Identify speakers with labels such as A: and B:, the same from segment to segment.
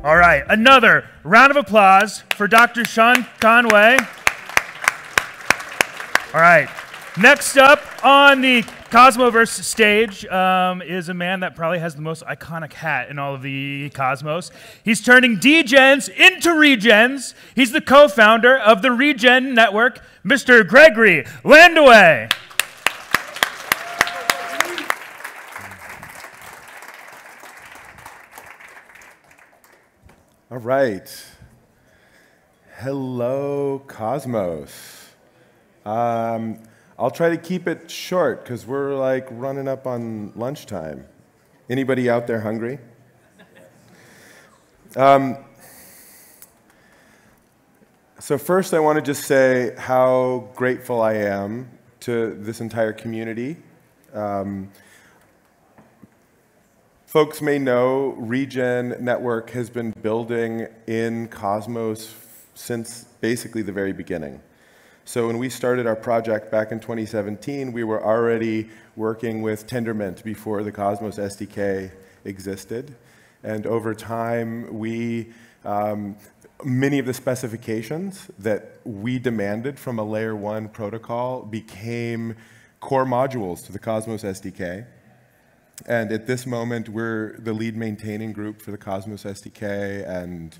A: All right, another round of applause for Dr. Sean Conway. All right, next up on the Cosmoverse stage is a man that probably has the most iconic hat in all of the Cosmos. He's turning degens into regens. He's the co-founder of the Regen network, Mr. Gregory Landua.
B: All right. Hello, Cosmos. I'll try to keep it short because we're like running up on lunchtime. Anybody out there hungry? So first I want to just say how grateful I am to this entire community. Folks may know Regen Network has been building in Cosmos since basically the very beginning. So when we started our project back in 2017, we were already working with Tendermint before the Cosmos SDK existed. And over time, many of the specifications that we demanded from a layer 1 protocol became core modules to the Cosmos SDK. And at this moment, we're the lead maintaining group for the Cosmos SDK and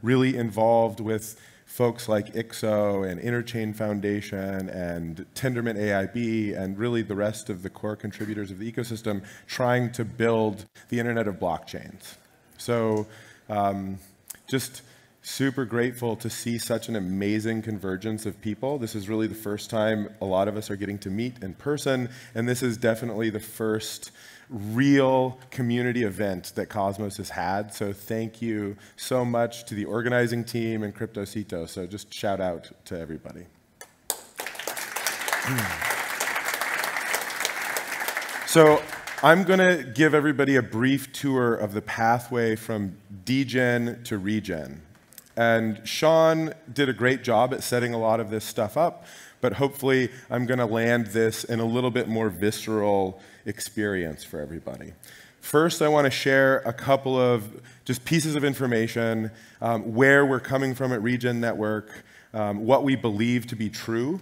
B: really involved with folks like IXO and Interchain Foundation and Tendermint AIB and really the rest of the core contributors of the ecosystem trying to build the Internet of Blockchains. So just super grateful to see such an amazing convergence of people. This is really the first time a lot of us are getting to meet in person, and this is definitely the first real community event that Cosmos has had. So thank you so much to the organizing team and CryptoCito. So just shout out to everybody. So I'm going to give everybody a brief tour of the pathway from DEGEN to Regen. And Sean did a great job at setting a lot of this stuff up, but hopefully I'm going to land this in a little bit more visceral experience for everybody. First, I want to share a couple of just pieces of information, where we're coming from at Regen Network, what we believe to be true,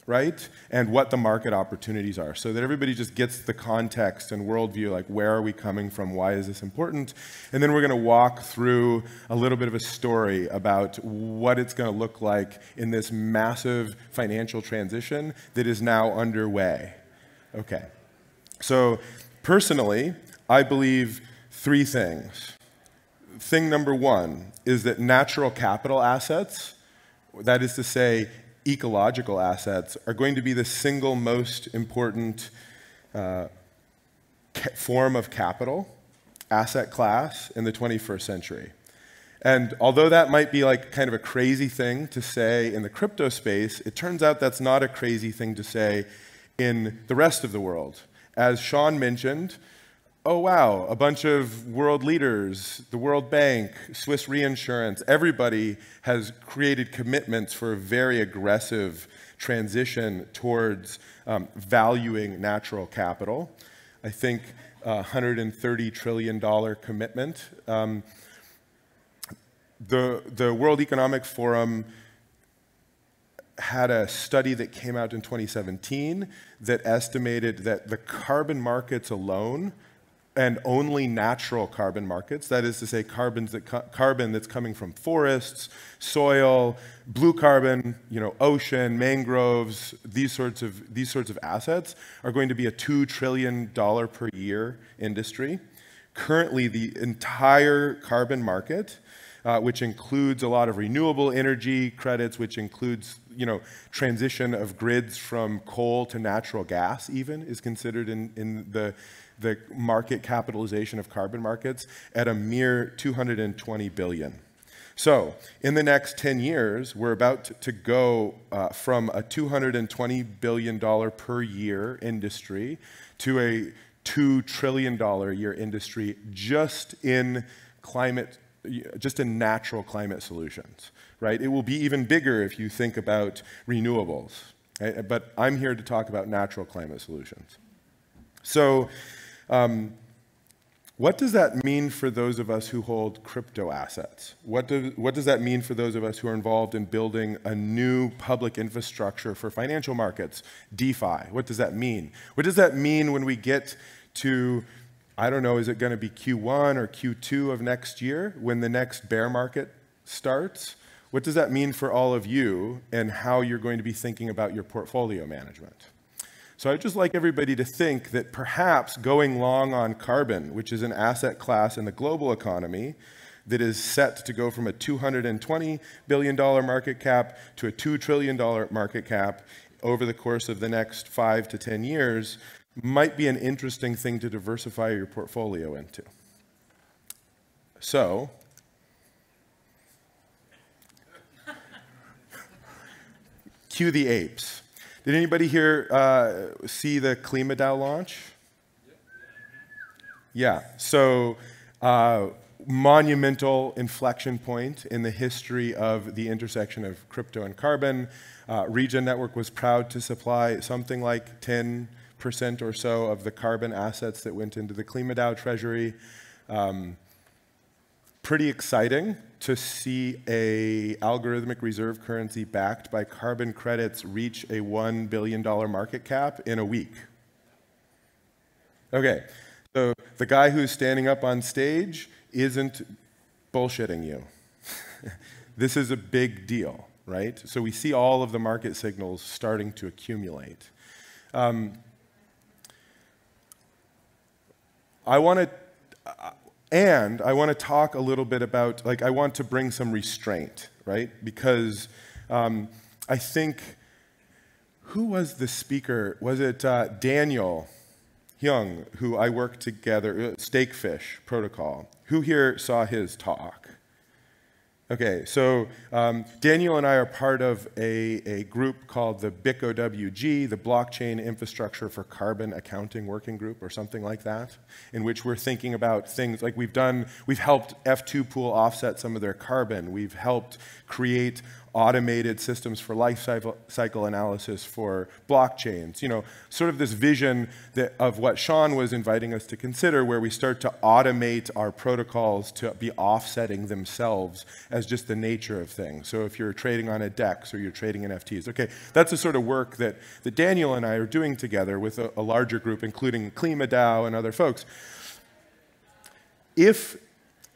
B: right? And what the market opportunities are, so that everybody just gets the context and worldview, like where are we coming from, why is this important? And then we're going to walk through a little bit of a story about what it's going to look like in this massive financial transition that is now underway. Okay, so personally, I believe three things. Thing number one is that natural capital assets, that is to say, ecological assets, are going to be the single most important form of capital, asset class in the 21st century. And although that might be like kind of a crazy thing to say in the crypto space, it turns out that's not a crazy thing to say in the rest of the world. As Sean mentioned, oh wow, a bunch of world leaders, the World Bank, Swiss Reinsurance, everybody has created commitments for a very aggressive transition towards valuing natural capital. I think $130 trillion commitment. The World Economic Forum had a study that came out in 2017 that estimated that the carbon markets alone, and only natural carbon markets, that is to say carbon that's coming from forests, soil, blue carbon, ocean, mangroves, these sorts of assets, are going to be a $2 trillion per year industry. Currently, the entire carbon market, which includes a lot of renewable energy credits, which includes transition of grids from coal to natural gas even, is considered in the market capitalization of carbon markets at a mere $220 billion. So in the next 10 years, we're about to go from a $220 billion per year industry to a $2 trillion a year industry just in natural climate solutions, right? It will be even bigger if you think about renewables, right? But I'm here to talk about natural climate solutions. So what does that mean for those of us who hold crypto assets? What does that mean for those of us who are involved in building a new public infrastructure for financial markets, DeFi? What does that mean? What does that mean when we get to, I don't know, is it going to be Q1 or Q2 of next year when the next bear market starts? What does that mean for all of you and how you're going to be thinking about your portfolio management? So I'd just like everybody to think that perhaps going long on carbon, which is an asset class in the global economy that is set to go from a $220 billion market cap to a $2 trillion market cap over the course of the next 5 to 10 years, might be an interesting thing to diversify your portfolio into. So, cue the apes. Did anybody here see the KlimaDAO launch? Yeah, so monumental inflection point in the history of the intersection of crypto and carbon. Regen Network was proud to supply something like 10% or so of the carbon assets that went into the KlimaDAO treasury. Pretty exciting to see a algorithmic reserve currency backed by carbon credits reach a $1 billion market cap in a week. Okay, so the guy who's standing up on stage isn't bullshitting you. This is a big deal, right? So we see all of the market signals starting to accumulate. I want to talk a little bit about, I want to bring some restraint, right? Because I think, who was the speaker? Was it Daniel Hyung, who I worked together, Stakefish Protocol? Who here saw his talk? Okay, so Daniel and I are part of a group called the BICOWG, the Blockchain Infrastructure for Carbon Accounting Working Group, or something like that, in which we're thinking about things like we've helped F2 Pool offset some of their carbon. We've helped create automated systems for life cycle analysis for blockchains. You know, sort of this vision of what Sean was inviting us to consider, where we start to automate our protocols to be offsetting themselves as just the nature of things. So if you're trading on a DEX or you're trading in FTs, okay, that's the sort of work that Daniel and I are doing together with a larger group, including KlimaDAO and other folks. This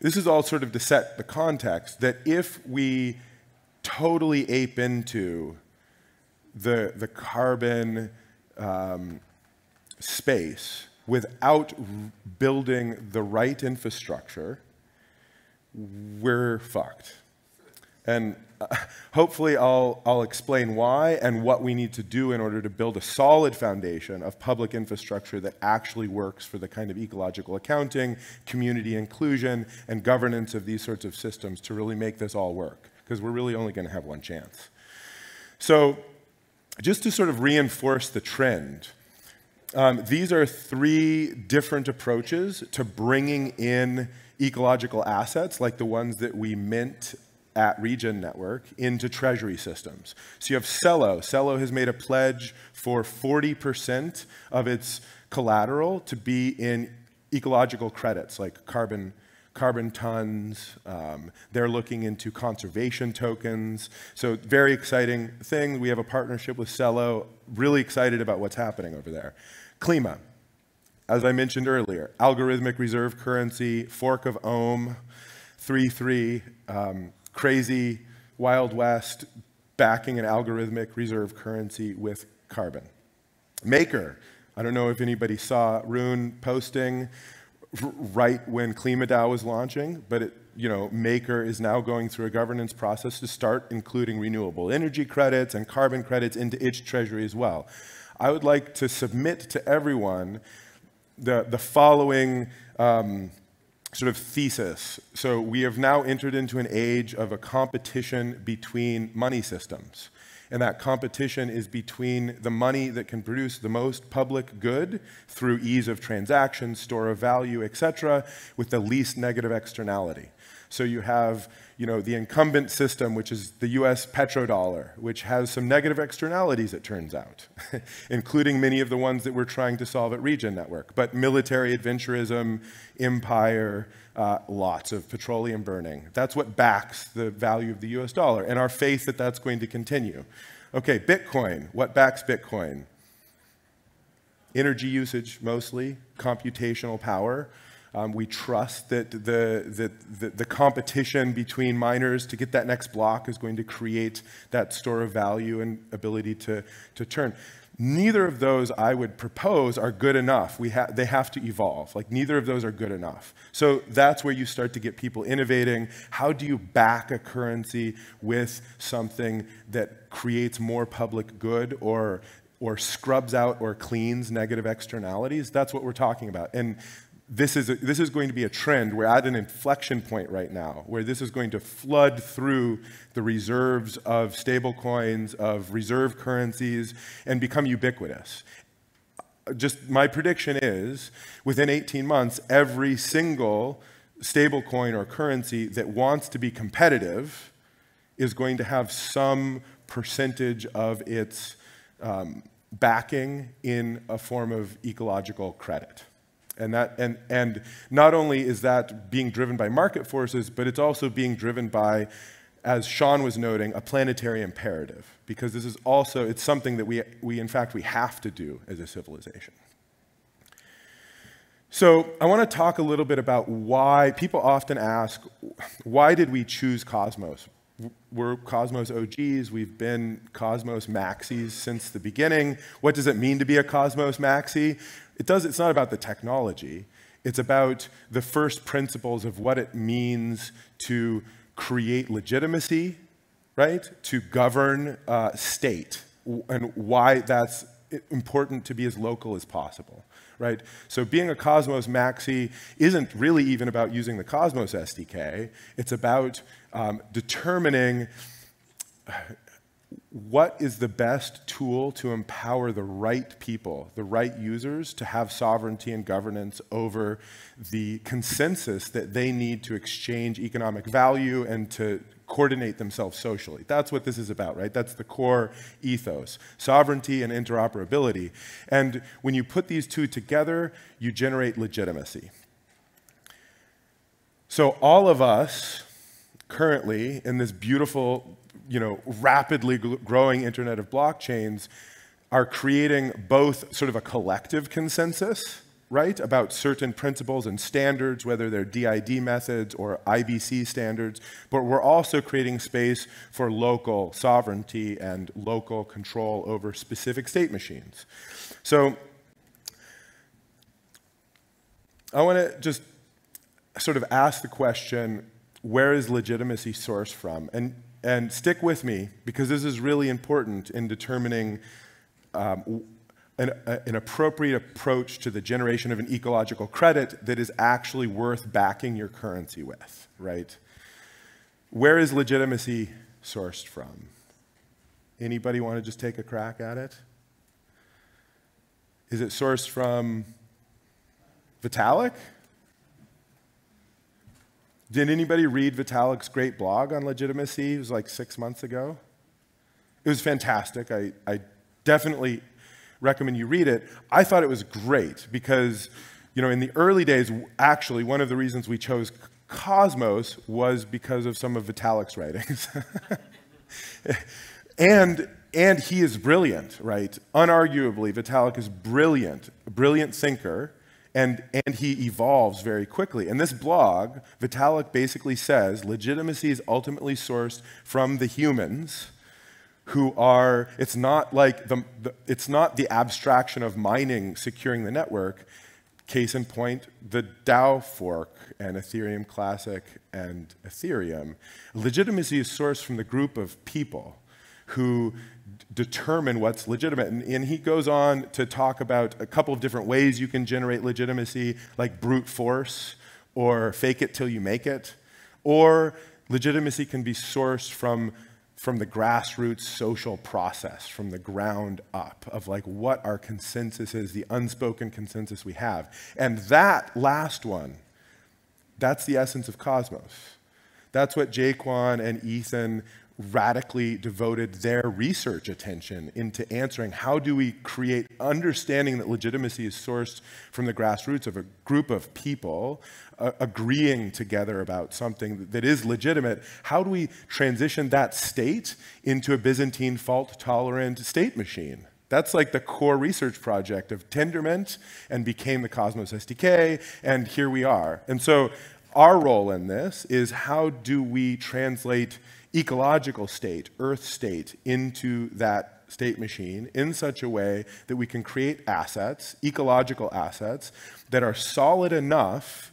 B: is all sort of to set the context that if we totally ape into the carbon space without building the right infrastructure, we're fucked. And hopefully I'll explain why and what we need to do in order to build a solid foundation of public infrastructure that actually works for the kind of ecological accounting, community inclusion, and governance of these sorts of systems to really make this all work, because we're really only going to have one chance. So just to sort of reinforce the trend, these are 3 different approaches to bringing in ecological assets like the ones that we mint at Regen Network into treasury systems. So you have Cello. Cello has made a pledge for 40% of its collateral to be in ecological credits like carbon tons. They're looking into conservation tokens. So very exciting thing. We have a partnership with Cello. Really excited about what's happening over there. Klima, as I mentioned earlier, algorithmic reserve currency, fork of Ohm, 3.3, crazy Wild West backing an algorithmic reserve currency with carbon. Maker, I don't know if anybody saw Rune posting right when KlimaDAO was launching, but Maker is now going through a governance process to start including renewable energy credits and carbon credits into its treasury as well. I would like to submit to everyone the following sort of thesis. So we have now entered into an age of a competition between money systems. And that competition is between the money that can produce the most public good through ease of transaction, store of value, etc., with the least negative externality. So you have, the incumbent system, which is the US petrodollar, which has some negative externalities, it turns out, including many of the ones that we're trying to solve at Regen Network. But military adventurism, empire, lots of petroleum burning. That's what backs the value of the US dollar, and our faith that that's going to continue. Okay, Bitcoin. What backs Bitcoin? Energy usage, mostly, computational power. We trust that the competition between miners to get that next block is going to create that store of value and ability to turn. Neither of those I would propose are good enough. They have to evolve. Like, neither of those are good enough. So that's where you start to get people innovating. How do you back a currency with something that creates more public good or scrubs out or cleans negative externalities? That's what we're talking about. And this is going to be a trend. We're at an inflection point right now where this is going to flood through the reserves of stablecoins, of reserve currencies, and become ubiquitous. Just my prediction is, within 18 months, every single stablecoin or currency that wants to be competitive is going to have some percentage of its backing in a form of ecological credit. And not only is that being driven by market forces, but it's also being driven by, as Sean was noting, a planetary imperative. Because this is also, it's something that we in fact, we have to do as a civilization. So I want to talk a little bit about why people often ask, why did we choose Cosmos? We're Cosmos OGs. We've been Cosmos maxis since the beginning. What does it mean to be a Cosmos maxi? It's not about the technology. It's about the first principles of what it means to create legitimacy, right? To govern state, and why that's important to be as local as possible, right? So being a Cosmos maxi isn't really even about using the Cosmos SDK. It's about determining what is the best tool to empower the right people, the right users, to have sovereignty and governance over the consensus that they need to exchange economic value and to coordinate themselves socially. That's what this is about, right? That's the core ethos, sovereignty and interoperability. And when you put these two together, you generate legitimacy. So all of us currently in this beautiful, rapidly growing internet of blockchains are creating both sort of a collective consensus, right, about certain principles and standards, whether they're DID methods or IBC standards, but we're also creating space for local sovereignty and local control over specific state machines. So I want to just sort of ask the question, where is legitimacy sourced from? And stick with me, because this is really important in determining an appropriate approach to the generation of an ecological credit that is actually worth backing your currency with, right? Where is legitimacy sourced from? Anybody want to just take a crack at it? Is it sourced from Vitalik? Did anybody read Vitalik's great blog on legitimacy? It was like 6 months ago. It was fantastic. I definitely recommend you read it. I thought it was great because, in the early days, actually, one of the reasons we chose Cosmos was because of some of Vitalik's writings. and he is brilliant, right? Unarguably, Vitalik is brilliant, a brilliant thinker. And he evolves very quickly. In this blog, Vitalik basically says legitimacy is ultimately sourced from the humans who are, it's not like it's not the abstraction of mining securing the network. Case in point, the DAO fork and Ethereum Classic and Ethereum. Legitimacy is sourced from the group of people who determine what's legitimate. And he goes on to talk about a couple of different ways you can generate legitimacy, like brute force, or fake it till you make it. Or legitimacy can be sourced from the grassroots social process, from the ground up, of like what our consensus is, the unspoken consensus we have. And that last one, that's the essence of Cosmos. That's what Jaquan and Ethan radically devoted their research attention into answering. How do we create understanding that legitimacy is sourced from the grassroots of a group of people agreeing together about something that is legitimate? How do we transition that state into a Byzantine fault-tolerant state machine? That's like the core research project of Tendermint and became the Cosmos SDK, and here we are. And so our role in this is, how do we translate ecological state, Earth state, into that state machine in such a way that we can create assets, ecological assets, that are solid enough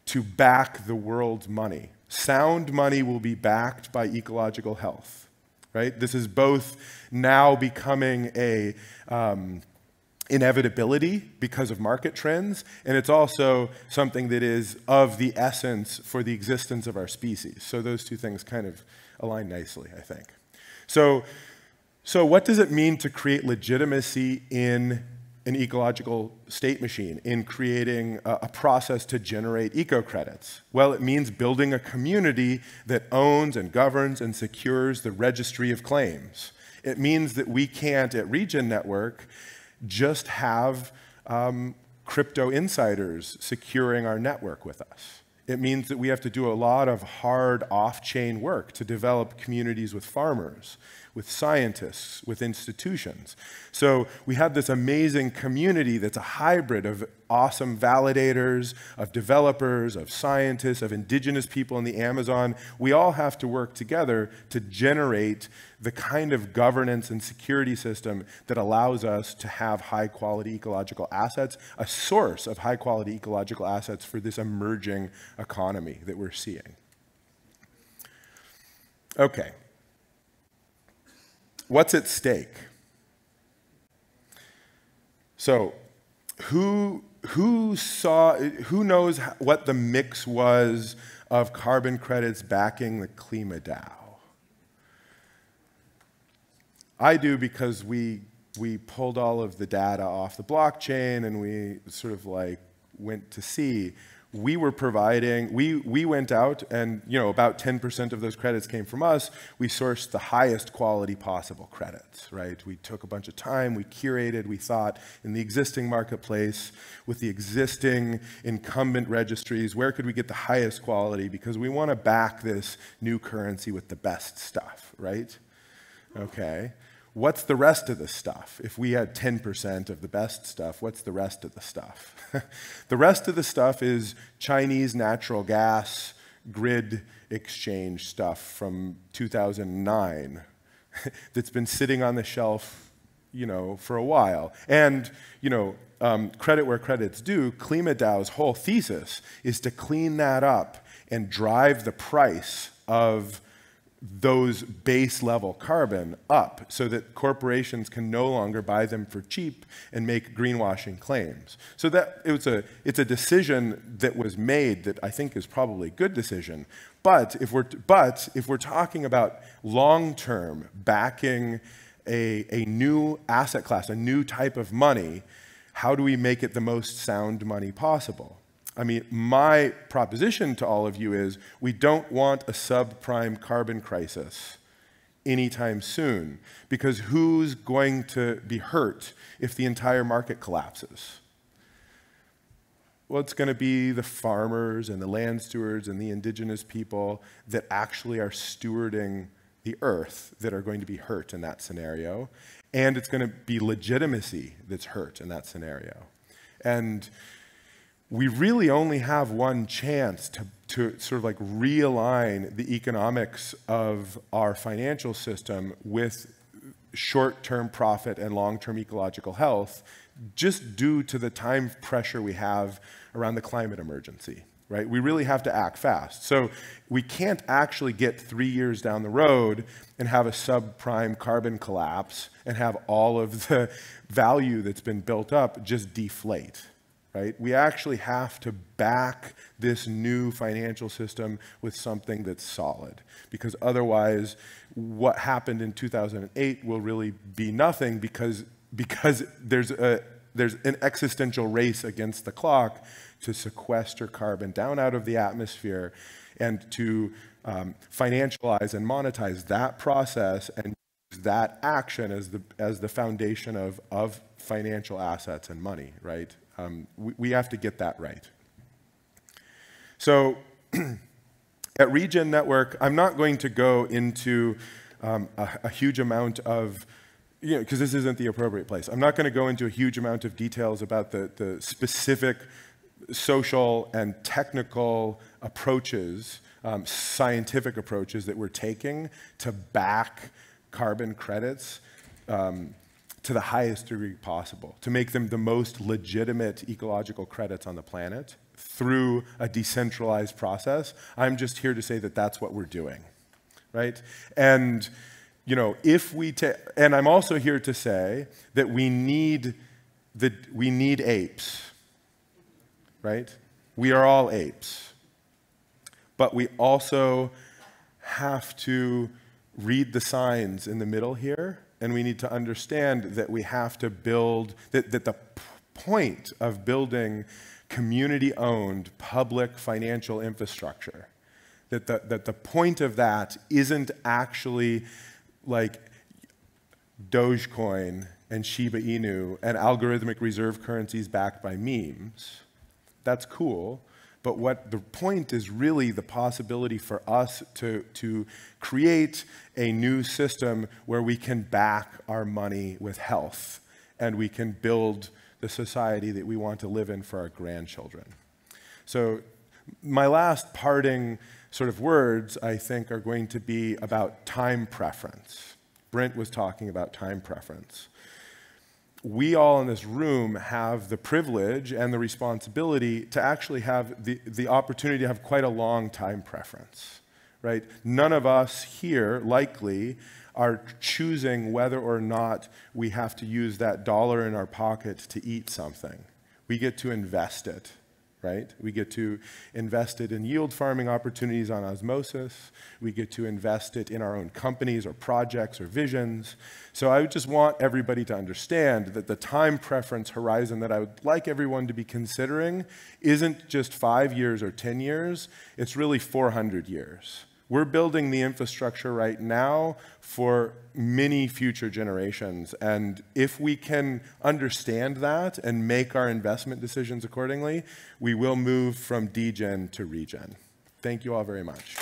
B: to back the world's money. Sound money will be backed by ecological health, right? This is both now becoming a inevitability because of market trends, and it's also something that is of the essence for the existence of our species. So those two things kind of align nicely, I think. So what does it mean to create legitimacy in an ecological state machine, in creating a process to generate eco-credits? Well, it means building a community that owns and governs and secures the registry of claims. It means that we can't, at Regen Network, just have crypto insiders securing our network with us. It means that we have to do a lot of hard off-chain work to develop communities with farmers, with scientists, with institutions. So we have this amazing community that's a hybrid of awesome validators, of developers, of scientists, of indigenous people in the Amazon. We all have to work together to generate the kind of governance and security system that allows us to have high-quality ecological assets, a source of high-quality ecological assets for this emerging economy that we're seeing. Okay. What's at stake? So who knows what the mix was of carbon credits backing the KlimaDAO? I do, because we pulled all of the data off the blockchain and we sort of like went to see. We were providing, we went out and, you know, about 10% of those credits came from us. We sourced the highest quality possible credits, right? We took a bunch of time, we curated, we thought in the existing marketplace with the existing incumbent registries, where could we get the highest quality? Because we want to back this new currency with the best stuff, right? Okay. What's the rest of the stuff? If we had 10% of the best stuff, what's the rest of the stuff? The rest of the stuff is Chinese natural gas grid exchange stuff from 2009 that's been sitting on the shelf, you know, for a while. And, you know, credit where credit's due, KlimaDAO's whole thesis is to clean that up and drive the price of those base level carbon up so that corporations can no longer buy them for cheap and make greenwashing claims. So that it's a decision that was made that I think is probably a good decision. But if we're talking about long-term backing a new asset class, a new type of money, how do we make it the most sound money possible? I mean, my proposition to all of you is we don't want a subprime carbon crisis anytime soon, because who's going to be hurt if the entire market collapses? Well, it's going to be the farmers and the land stewards and the indigenous people that actually are stewarding the earth that are going to be hurt in that scenario. And it's going to be legitimacy that's hurt in that scenario. And we really only have one chance to sort of like realign the economics of our financial system with short-term profit and long-term ecological health, just due to the time pressure we have around the climate emergency, right? We really have to act fast. So we can't actually get 3 years down the road and have a subprime carbon collapse and have all of the value that's been built up just deflate. Right? We actually have to back this new financial system with something that's solid, because otherwise what happened in 2008 will really be nothing, because there's an existential race against the clock to sequester carbon down out of the atmosphere and to financialize and monetize that process and use that action as the foundation of financial assets and money, right? We have to get that right. So at Regen Network, I'm not going to go into a huge amount of, because this isn't the appropriate place. I'm not going to go into a huge amount of details about the specific social and technical approaches, scientific approaches that we're taking to back carbon credits to the highest degree possible, to make them the most legitimate ecological credits on the planet through a decentralized process. I'm just here to say that that's what we're doing, right? And if we and I'm also here to say that we need apes, right? We are all apes, but we also have to read the signs in the middle here, and we need to understand that we have to build, that the point of building community-owned public financial infrastructure, that the point of that isn't actually like Dogecoin and Shiba Inu and algorithmic reserve currencies backed by memes. That's cool. But what the point is really the possibility for us to create a new system where we can back our money with health and we can build the society that we want to live in for our grandchildren. So my last parting sort of words, I think, are going to be about time preference. Brent was talking about time preference. We all in this room have the privilege and the responsibility to actually have the opportunity to have quite a long time preference, right? None of us here, likely, are choosing whether or not we have to use that dollar in our pocket to eat something. We get to invest it, right? We get to invest it in yield farming opportunities on osmosis. We get to invest it in our own companies or projects or visions. So I would just want everybody to understand that the time preference horizon that I would like everyone to be considering isn't just 5 years or 10 years, it's really 400 years. We're building the infrastructure right now for many future generations. And if we can understand that and make our investment decisions accordingly, we will move from DEGEN to Regen. Thank you all very much.